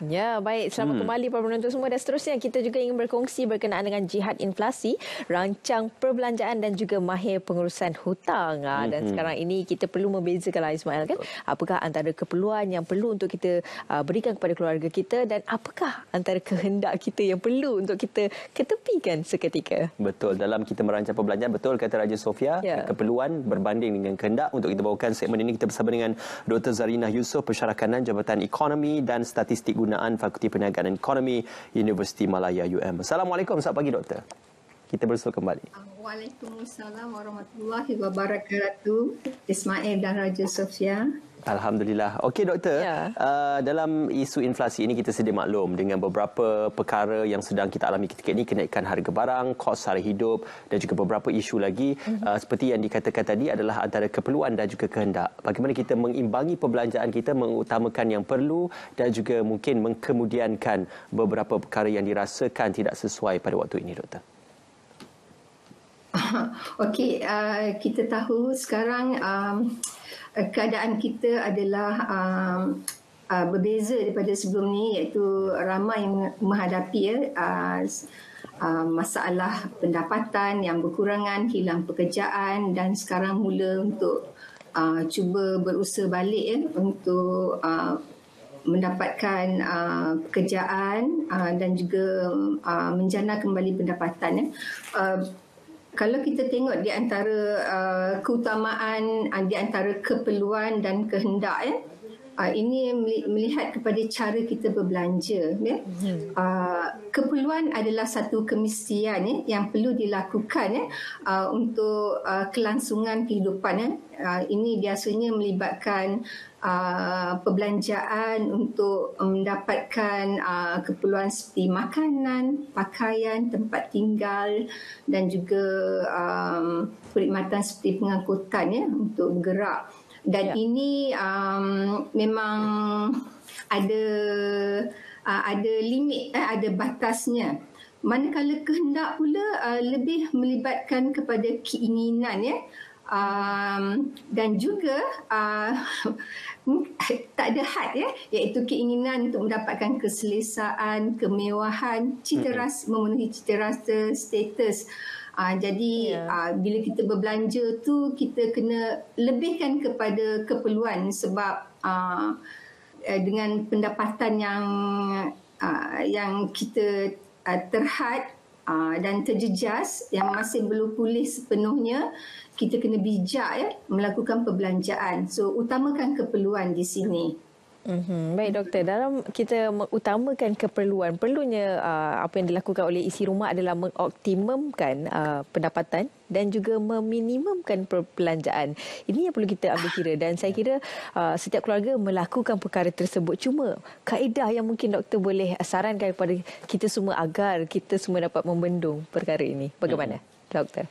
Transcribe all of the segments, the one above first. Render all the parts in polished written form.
Ya, baik. Selamat kembali para penonton semua. Dan seterusnya kita juga ingin berkongsi berkenaan dengan jihad inflasi, rancang perbelanjaan dan juga mahir pengurusan hutang. Dan sekarang ini kita perlu membezakanlah Ismail kan. Apakah antara keperluan yang perlu untuk kita berikan kepada keluarga kita dan apakah antara kehendak kita yang perlu untuk kita ketepikan seketika. Betul. Dalam kita merancang perbelanjaan, betul kata Raja Sofia, keperluan berbanding dengan kehendak. Untuk kita bawakan segmen ini, kita bersama dengan Dr. Zarinah Yusof, Pensyarakanan Jabatan Ekonomi dan Statistik Fakulti Perniagaan dan Ekonomi Universiti Malaya UM. Assalamualaikum, selamat pagi doktor. Kita bersua kembali. Waalaikumsalam warahmatullahi wabarakatuh. Ismail dan Raja Sofia. Alhamdulillah. Okey doktor, dalam isu inflasi ini kita sedia maklum dengan beberapa perkara yang sedang kita alami ketika ini, kenaikan harga barang, kos sara hidup dan juga beberapa isu lagi. Seperti yang dikatakan tadi adalah antara keperluan dan juga kehendak. Bagaimana kita mengimbangi perbelanjaan kita, mengutamakan yang perlu dan juga mungkin mengkemudiankan beberapa perkara yang dirasakan tidak sesuai pada waktu ini doktor. Okey, kita tahu sekarang keadaan kita adalah berbeza daripada sebelum ni, iaitu ramai yang menghadapi masalah pendapatan yang berkurangan, hilang pekerjaan dan sekarang mula untuk cuba berusaha balik untuk mendapatkan pekerjaan dan juga menjana kembali pendapatan. Kalau kita tengok di antara keutamaan, di antara keperluan dan kehendak, ini melihat kepada cara kita berbelanja. Keperluan adalah satu kemestian yang perlu dilakukan untuk kelangsungan kehidupan. Ini biasanya melibatkan perbelanjaan untuk mendapatkan keperluan seperti makanan, pakaian, tempat tinggal dan juga perkhidmatan seperti pengangkutan untuk bergerak. Dan ini memang ada limit, ada batasnya. Manakala kehendak pula lebih melibatkan kepada keinginan dan juga tak ada had iaitu keinginan untuk mendapatkan keselesaan, kemewahan, memenuhi cita rasa, status. Jadi bila kita berbelanja tu kita kena lebihkan kepada keperluan sebab dengan pendapatan yang kita terhad dan terjejas yang masih belum pulih sepenuhnya, kita kena bijak melakukan perbelanjaan. So utamakan keperluan di sini. Baik doktor, dalam kita mengutamakan keperluan, perlunya apa yang dilakukan oleh isi rumah adalah mengoptimumkan pendapatan dan juga meminimumkan perbelanjaan. Ini yang perlu kita ambil kira dan saya kira setiap keluarga melakukan perkara tersebut. Cuma kaedah yang mungkin doktor boleh sarankan kepada kita semua agar kita semua dapat membendung perkara ini. Bagaimana doktor?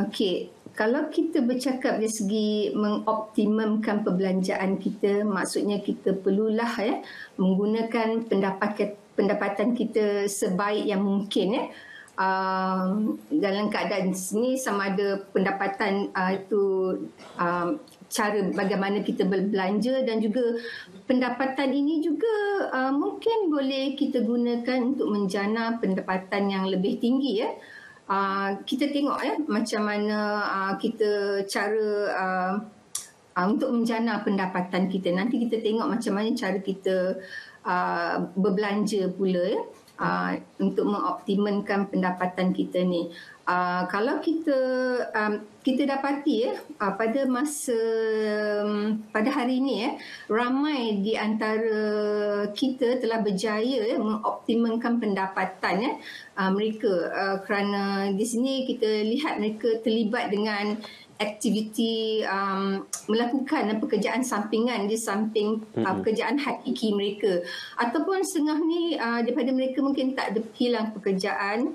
Okey. Kalau kita bercakap dari segi mengoptimumkan perbelanjaan kita, maksudnya kita perlulah menggunakan pendapatan kita sebaik yang mungkin dalam keadaan sini, sama ada pendapatan itu cara bagaimana kita berbelanja dan juga pendapatan ini juga mungkin boleh kita gunakan untuk menjana pendapatan yang lebih tinggi kita tengok macam mana kita cara untuk menjana pendapatan kita. Nanti kita tengok macam mana cara kita berbelanja pula untuk mengoptimumkan pendapatan kita ni. Kalau kita dapati pada hari ini ramai di antara kita telah berjaya mengoptimumkan pendapatan mereka kerana di sini kita lihat mereka terlibat dengan aktiviti melakukan pekerjaan sampingan di samping pekerjaan hakiki mereka, ataupun setengah ni daripada mereka mungkin tak ada hilang pekerjaan,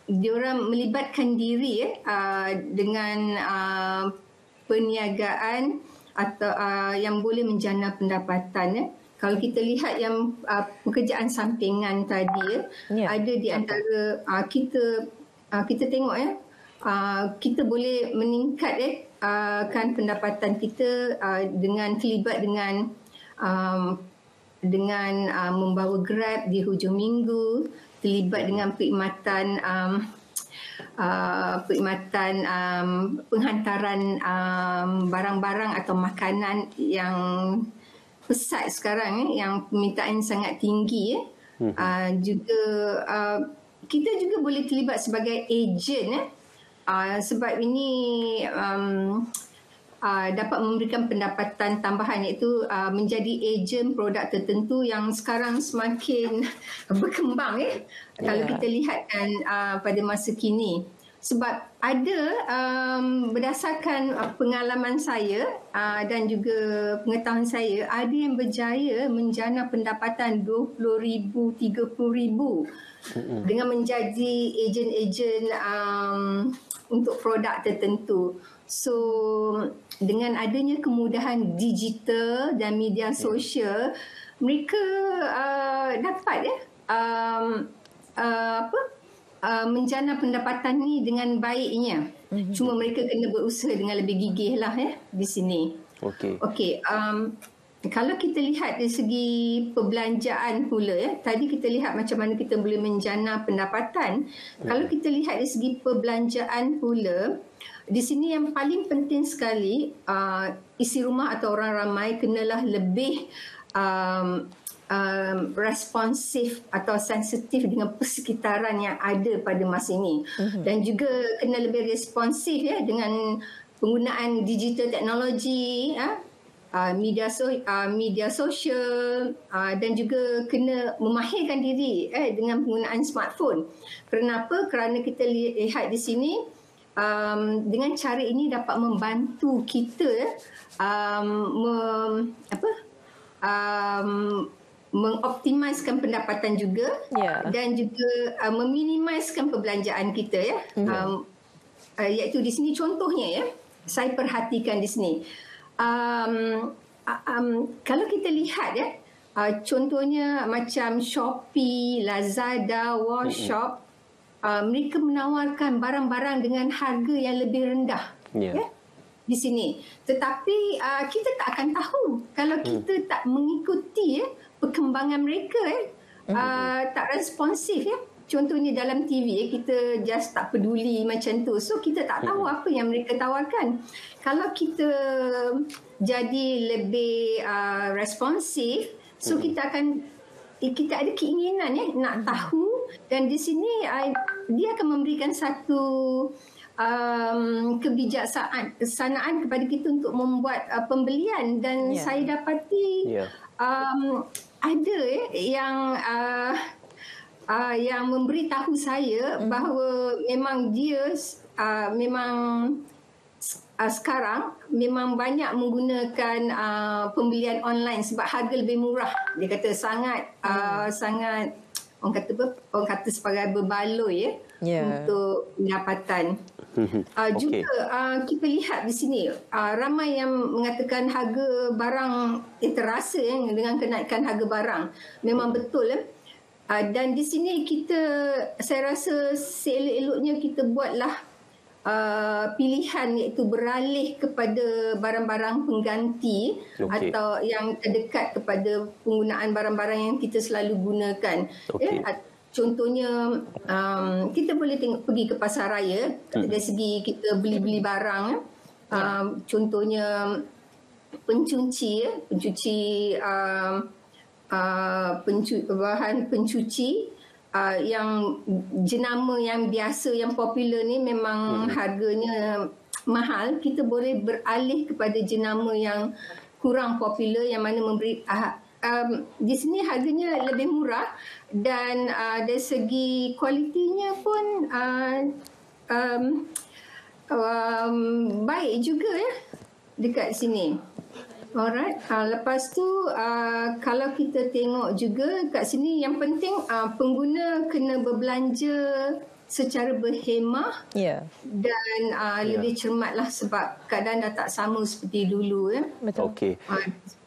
diorang melibatkan diri dengan perniagaan atau yang boleh menjana pendapatan. Kalau kita lihat yang pekerjaan sampingan tadi ada di antara kita tengok kita boleh meningkatkan pendapatan kita dengan terlibat dengan dengan membawa Grab di hujung minggu, terlibat dengan perkhidmatan penghantaran barang-barang atau makanan yang pesat sekarang, yang permintaan sangat tinggi. Juga kita juga boleh terlibat sebagai ejen, sebab ini dapat memberikan pendapatan tambahan, iaitu menjadi ejen produk tertentu yang sekarang semakin berkembang kalau kita lihatkan pada masa kini. Sebab ada berdasarkan pengalaman saya dan juga pengetahuan saya, ada yang berjaya menjana pendapatan RM20,000, RM30,000 dengan menjadi ejen-ejen untuk produk tertentu. So dengan adanya kemudahan digital dan media sosial, mereka dapat menjana pendapatan ni dengan baiknya. Cuma mereka kena berusaha dengan lebih gigih lah di sini. Okey. Kalau kita lihat dari segi perbelanjaan pula, tadi kita lihat macam mana kita boleh menjana pendapatan. Kalau kita lihat dari segi perbelanjaan pula, di sini yang paling penting sekali, isi rumah atau orang ramai kenalah lebih responsif atau sensitif dengan persekitaran yang ada pada masa ini. Dan juga kena lebih responsif dengan penggunaan digital teknologi, media sosial, dan juga kena memahirkan diri dengan penggunaan smartphone. Kenapa? Kerana kita lihat di sini, dengan cara ini dapat membantu kita mengoptimiskan pendapatan juga, dan juga meminimaliskan perbelanjaan kita iaitu di sini contohnya saya perhatikan di sini. Kalau kita lihat contohnya macam Shopee, Lazada, Workshop, mereka menawarkan barang-barang dengan harga yang lebih rendah di sini. Tetapi kita tak akan tahu kalau kita tak mengikuti perkembangan mereka, tak responsif. Contohnya dalam TV, kita just tak peduli macam tu. So kita tak tahu apa yang mereka tawarkan. Kalau kita jadi lebih responsif, so kita ada keinginan nak tahu, dan di sini dia akan memberikan satu kebijaksanaan kepada kita untuk membuat pembelian. Dan saya dapati ada yang memberitahu saya bahawa memang dia sekarang memang banyak menggunakan pembelian online sebab harga lebih murah. Dia kata sangat orang kata sebagai berbaloi untuk pendapatan. Juga kita lihat di sini ramai yang mengatakan harga barang terasa dengan kenaikan harga barang. Memang betul. Dan di sini saya rasa seelok-eloknya kita buatlah pilihan, iaitu beralih kepada barang-barang pengganti atau yang terdekat kepada penggunaan barang-barang yang kita selalu gunakan. Contohnya kita boleh pergi ke pasar raya dari segi kita beli-beli barang. Contohnya pencuci bahan pencuci yang jenama yang biasa yang popular ni memang harganya mahal. Kita boleh beralih kepada jenama yang kurang popular yang mana memberi di sini harganya lebih murah, dan dari segi kualitinya pun baik juga dekat sini. Alright. Lepas tu kalau kita tengok juga kat sini, yang penting pengguna kena berbelanja secara berhemah dan lebih cermatlah, sebab keadaan dah tak sama seperti dulu. Okey.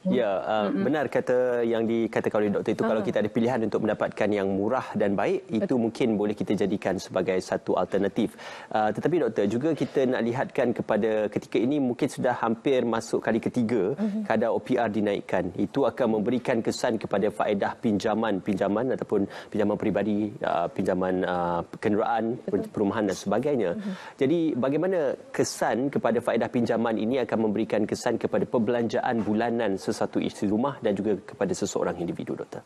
Ya, benar kata yang dikatakan oleh doktor itu. Kalau kita ada pilihan untuk mendapatkan yang murah dan baik, itu mungkin boleh kita jadikan sebagai satu alternatif. Tetapi doktor, juga kita nak lihatkan kepada ketika ini mungkin sudah hampir masuk kali ketiga kadar OPR dinaikkan. Itu akan memberikan kesan kepada faedah pinjaman ataupun pinjaman peribadi, pinjaman kenderaan, perumahan dan sebagainya. Jadi bagaimana kesan kepada faedah pinjaman ini akan memberikan kesan kepada perbelanjaan bulanan satu isi rumah dan juga kepada seseorang individu, doktor?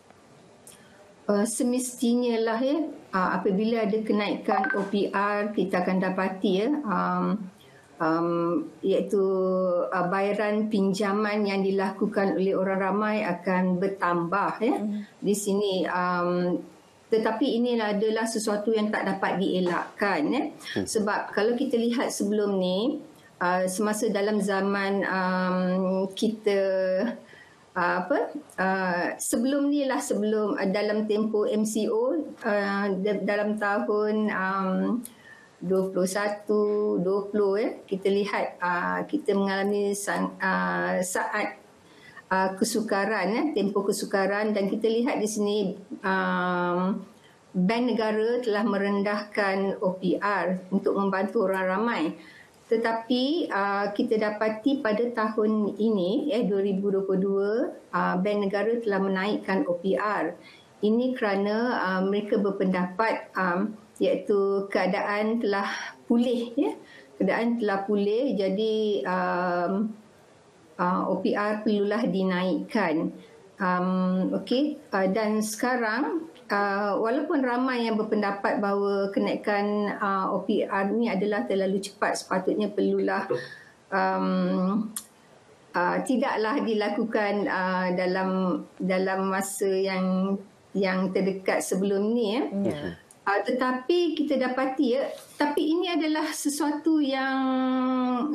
Semestinya lah apabila ada kenaikan OPR, kita akan dapati iaitu bayaran pinjaman yang dilakukan oleh orang ramai akan bertambah di sini. Tetapi ini adalah sesuatu yang tak dapat dielakkan sebab kalau kita lihat sebelum ni, semasa dalam zaman kita sebelum dalam tempoh MCO dalam tahun 20, kita lihat kita mengalami saat kesukaran, tempoh kesukaran, dan kita lihat di sini Bank Negara telah merendahkan OPR untuk membantu orang ramai. Tetapi kita dapati pada tahun ini 2022 Bank Negara telah menaikkan OPR. Ini kerana mereka berpendapat iaitu keadaan telah pulih keadaan telah pulih, jadi OPR perlulah dinaikkan. Dan sekarang walaupun ramai yang berpendapat bahawa kenaikan OPR ni adalah terlalu cepat, sepatutnya perlulah tidaklah dilakukan dalam masa yang terdekat sebelum ni tetapi kita dapati tapi ini adalah sesuatu yang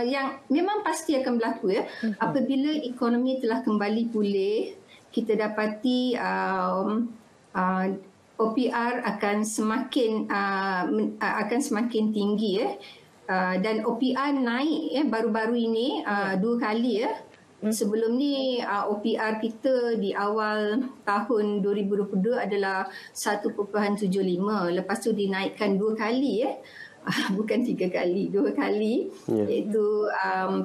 yang memang pasti akan berlaku apabila ekonomi telah kembali pulih. Kita dapati OPR akan semakin tinggi dan OPR naik baru-baru ini 2 kali Sebelum ni OPR kita di awal tahun 2022 adalah 1.75. Lepas tu dinaikkan 2 kali bukan 3 kali, 2 kali, iaitu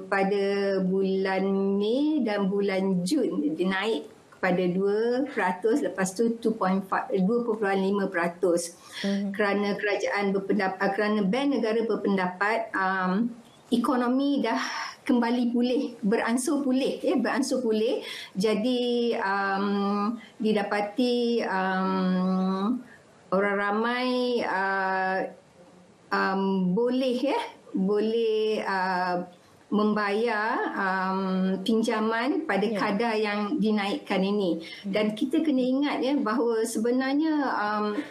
pada bulan Mei dan bulan Jun dinaik kepada 2%, lepas tu 2.5%. Kerana kerajaan berpendapat, kerana Bank Negara berpendapat ekonomi dah kembali pulih, beransur pulih. Jadi didapati orang ramai boleh membayar pinjaman pada kadar yang dinaikkan ini. Dan kita kena ingat bahawa sebenarnya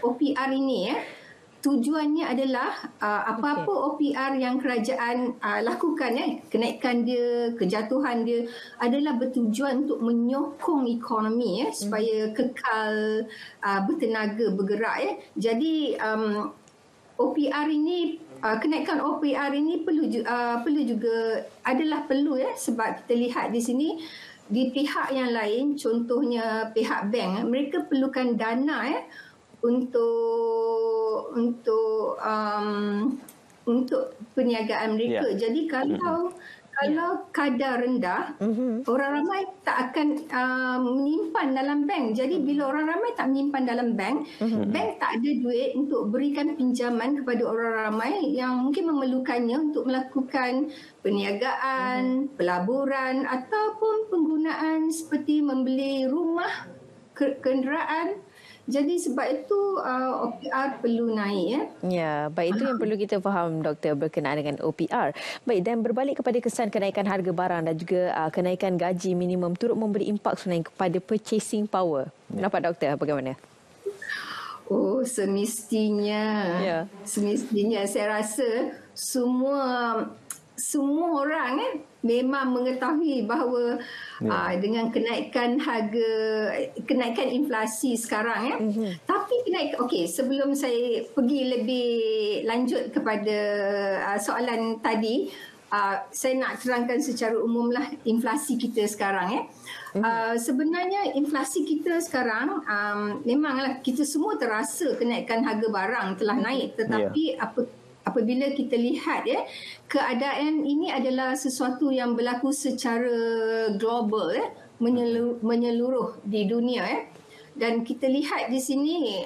OPR ini tujuannya adalah apa-apa OPR yang kerajaan lakukan kenaikan dia, kejatuhan dia adalah bertujuan untuk menyokong ekonomi supaya kekal bertenaga, bergerak Jadi OPR ini, kenaikan OPR ini perlu juga sebab kita lihat di sini di pihak yang lain, contohnya pihak bank, mereka perlukan dana untuk perniagaan mereka. Jadi kalau kadar rendah, orang ramai tak akan menyimpan dalam bank. Jadi bila orang ramai tak menyimpan dalam bank, bank tak ada duit untuk berikan pinjaman kepada orang ramai yang mungkin memerlukannya untuk melakukan perniagaan, pelaburan ataupun penggunaan seperti membeli rumah, kenderaan. Jadi sebab itu OPR perlu naik Ya, baik, itu yang perlu kita faham, doktor, berkenaan dengan OPR. Baik, dan berbalik kepada kesan kenaikan harga barang dan juga kenaikan gaji minimum turut memberi impak sebenarnya kepada purchasing power. Pendapat doktor bagaimana? Semestinya. Semestinya saya rasa semua orang memang mengetahui bahawa dengan kenaikan inflasi sekarang tapi sebelum saya pergi lebih lanjut kepada soalan tadi, saya nak terangkan secara umumlah inflasi kita sekarang. Sebenarnya inflasi kita sekarang memanglah kita semua terasa kenaikan harga barang telah naik, tetapi apabila kita lihat keadaan ini adalah sesuatu yang berlaku secara global, menyeluruh di dunia. Dan kita lihat di sini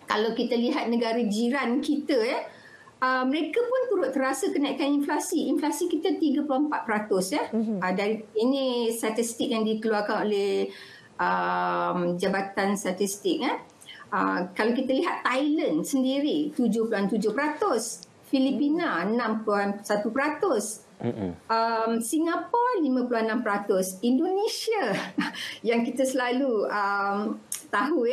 kalau kita lihat negara jiran kita, mereka pun turut terasa kenaikan inflasi. Inflasi kita 34%. Dari ini statistik yang dikeluarkan oleh Jabatan Statistik. Kalau kita lihat Thailand sendiri 7.7%, Filipina 6.1%, Singapura 56%, Indonesia yang kita selalu tahu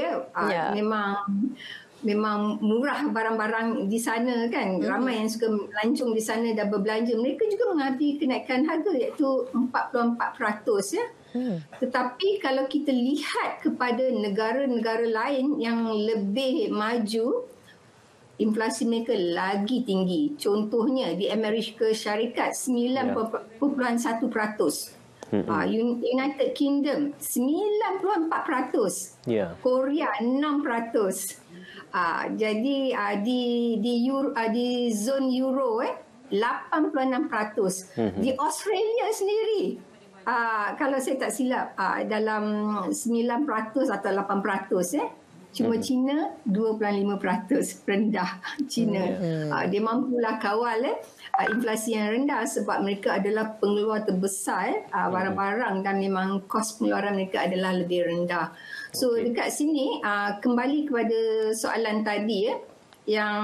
memang murah barang-barang di sana kan. Ramai yang suka melancong di sana dan berbelanja. Mereka juga menghadapi kenaikan harga iaitu 44%. Tetapi kalau kita lihat kepada negara-negara lain yang lebih maju, inflasi mereka lagi tinggi. Contohnya di Amerika Syarikat 9.1%. United Kingdom 94%. Korea 6%. Jadi di zon euro 86%. Di Australia sendiri kalau saya tak silap dalam 9% atau 8%. Cuma China 25% rendah. China dia mampulah kawal inflasi yang rendah sebab mereka adalah pengeluar terbesar barang-barang dan memang kos pengeluaran mereka adalah lebih rendah. So dekat sini kembali kepada soalan tadi yang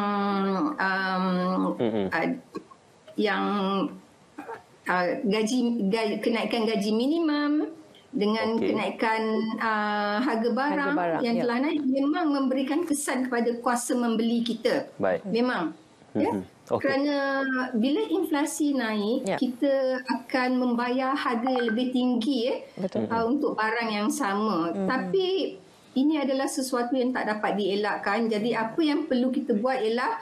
kenaikan gaji minimum dengan kenaikan harga barang yang telah naik memang memberikan kesan kepada kuasa membeli kita. Memang. Kerana bila inflasi naik, kita akan membayar harga yang lebih tinggi untuk barang yang sama. Tapi ini adalah sesuatu yang tak dapat dielakkan. Jadi apa yang perlu kita buat ialah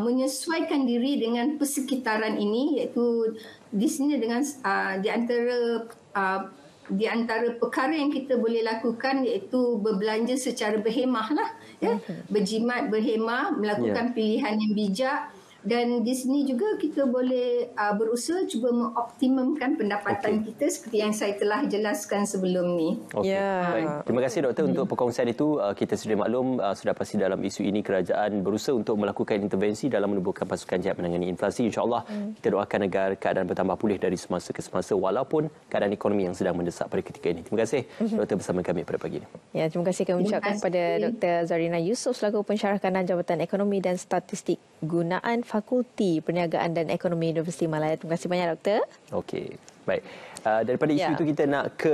menyesuaikan diri dengan persekitaran ini, iaitu di sini dengan di antara perkara yang kita boleh lakukan iaitu berbelanja secara berhemah lah, berjimat berhemah, melakukan pilihan yang bijak. Dan di sini juga kita boleh berusaha cuba mengoptimumkan pendapatan kita seperti yang saya telah jelaskan sebelum ni. Baik. Terima kasih doktor untuk perkongsian itu. Kita sudah maklum, sudah pasti dalam isu ini kerajaan berusaha untuk melakukan intervensi dalam menubuhkan pasukan jihad menangani inflasi. InsyaAllah kita doakan agar keadaan bertambah pulih dari semasa ke semasa walaupun keadaan ekonomi yang sedang mendesak pada ketika ini. Terima kasih doktor bersama kami pada pagi ini. Terima kasih kami ucapkan kepada Dr. Zarina Yusof selaku pensyarah kanan Jabatan Ekonomi dan Statistik Gunaan Fakulti Perniagaan dan Ekonomi Universiti Malaya. Terima kasih banyak doktor. Okey, baik. Daripada isu itu kita nak ke